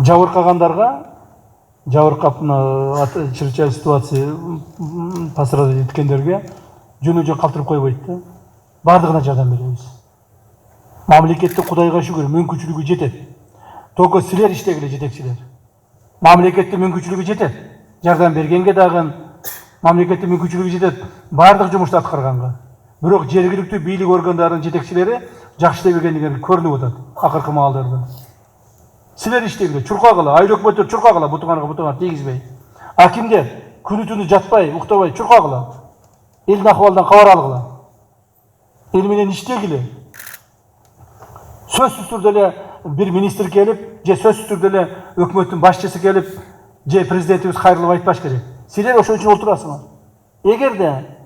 Жабыркагандарга, жабыркап мына чрезвычайный ситуация пострадать эткендерге жөн калтырып койбойт да. Бардыгына жардам беребиз. Мамлекетте Кудайга шүгүр мүмкүнчүлүгү жетет. Только силер иштегиле жетекчилер. Мамлекетте мүмкүнчүлүгү жетет. Жардам бергенге дагы мамлекетте мүмкүнчүлүгү жетет. Бардык жумушту аткарганга. Бирок жергиликтүү бийлик органдарынын жетекчилери жакшы иштебегендиги көрүнүп атат акыркы маалдарда. Силер иштегиле, чуркагыла, айыл өкмөттөр чуркагыла, бутуңарга тийгизбей. Акимдер күнү түнү жатпай, уктабай чуркагыла. Элдин акыбалынан кабар алгыла. Эл менен иштегиле. Сөзсүз түрдө эле бир министр келип, же сөзсүз түрдө эле өкмөттүн башчысы келип, же президентибиз кайрылып айтпаш керек. Силер ошон үчүн отурасыңар. Эгерде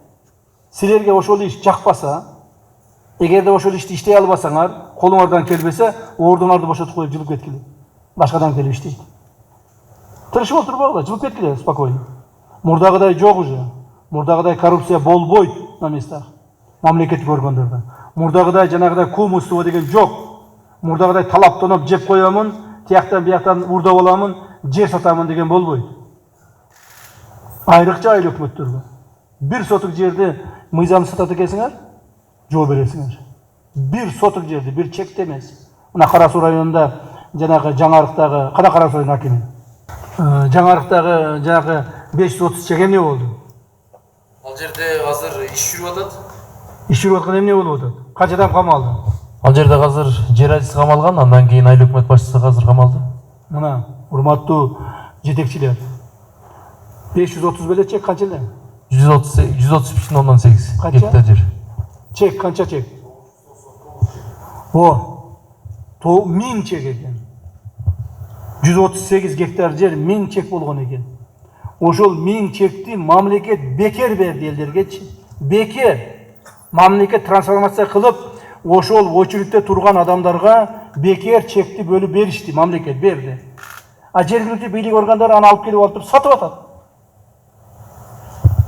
силерге ошол иш жакпаса, эгерде ошол ишти иштей албасаңар, колуңардан келбесе, ордуңарды бошотуп коюп жылып кеткиле. Башкадан келип иштейт. Тырышып отурбагыла, жылып кеткиле спокойно. Мурдагыдай жок уже. Мурдагыдай коррупция болбойт на местах. Мамлекеттик органдарда. Мурдагыдай жанагыдай кумовство деген жок. Мурдагыдай талаптанып жеп коямын, тияктан бияктан урдап аламын, жер сатамын деген болбойт. Айрыкча айыл өкмөттөргө. Бир сотук жерди мыйзам сатат экенсиңер, жооп бересиңер. Бир сотук жерди, бир чекте эмес. Мына Кара Суу районунда жанагы Жаңарыктагы, кана Кара Суунун акими. Жаңарыктагы жанагы 530 чек эмне болду? Ал жерде азыр иш жүрүп атат. Иш жүрүп аткан эмне болуп атат? Канча адам камалды? Ал жерде азыр жер адиси камалган, андан кийин айыл өкмөт башчысы азыр камалды. Мына урматтуу жетекчилер. 530 беле чек канча эле? 133,8 гектар жер. Чек канча чек? О, 1000 чек экен. 138 гектар жер 1000 чек болгон экен. Ошол 1000 чекти мамлекет бекер берди элдергечи. Бекер. Мамлекет трансформация кылып, ошол очередте турган адамдарга бекер чекти бөлүп беришти, мамлекет берди. А жергиликтүү бийлик органдары аны алып келип алып сатып атат.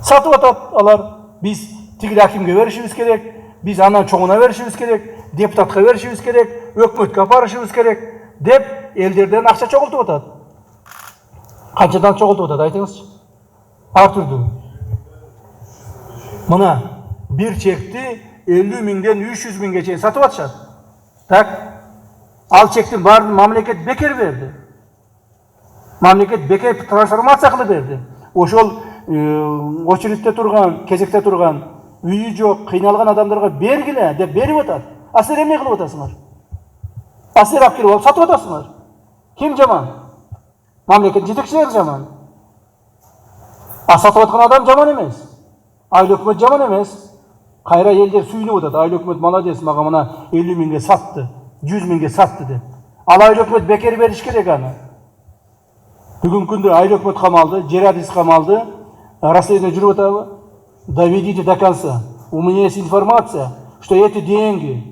Сатып атат алар. Биз тигил акимге беришибиз керек, биз андан чоңуна беришибиз керек, депутатка беришибиз керек, өкмөткө апарышыбыз керек деп элдерден акча чогултуп атат. Канчадан чогултуп атат, айтыңызчы? Ар түрдүү. Мына бир чекти 50 миңден 300 миңге чейин сатып атышат. Так? Ал чектин баарын мамлекет бекер берди. Мамлекет бекер трансформация кылып берди. Ошол очередте турган, кезекте турган, үйү жок, кыйналган адамдарга бергиле деп берип атат. А силер эмне кылып атасыңар? А силер алып келип сатып атасыңар. Ким жаман? Мамлекет жетекчилери жаман. А сатып аткан адам жаман эмес. Айыл өкмөт жаман эмес. Кайра элдер сүйүнүп атат. Айыл өкмөт молодец, мага мына 50 миңге сатты, 100 миңге сатты деп. Ал айыл өкмөт бекер бериш керек аны. Бүгүнкү күндө айыл өкмөт камалды, жер адис камалды, расследование жүрүп атабы? Доведите до конца. У меня есть информация, что эти деньги,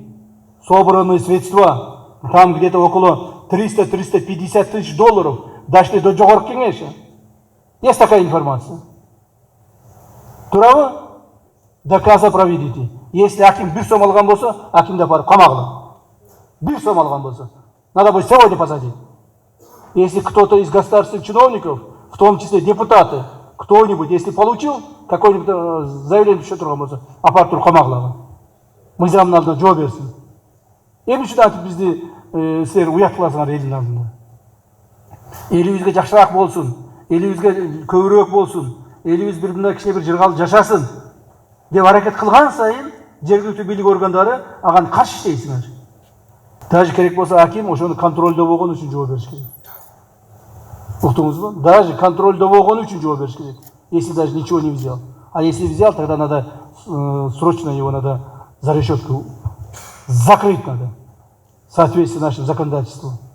собранные средства, там где-то около 300-350 тысяч долларов, дошли до Жогорку Кеңеши. Есть такая информация? Туурабы? До конца проведите. Если аким бир сом алган болсо, акимди барып камагыла. Бир сом алган болсо, надо будет сегодня посадить. Если кто-то из государственных чиновников, в том числе депутаты, кто-нибудь, если получил какое-нибудь заявление еще турган болсо, апарып туруп камагыла. Мыйзамдын алдында жооп берсин. Эмне үчүн айтып бизди силер уят кыласыңар элдин алдында? Элибизге жакшыраак болсун, элибизге көбүрөөк болсун, элибиз бир мындай кичине бир жыргал жашасын деп аракет кылган сайын жергиликтүү бийлик органдары аган каршы иштейсиңер. Даже керек болсо аким ошону контролдо болгон үчүн жооп бериш керек. Уктуңузбу? Даже контролдо болгон үчүн жооп бериш керек. Если даже ничего не взял. А если взял, тогда надо срочно его надо за решетку закрыть надо. В соответствии с нашим законодательством.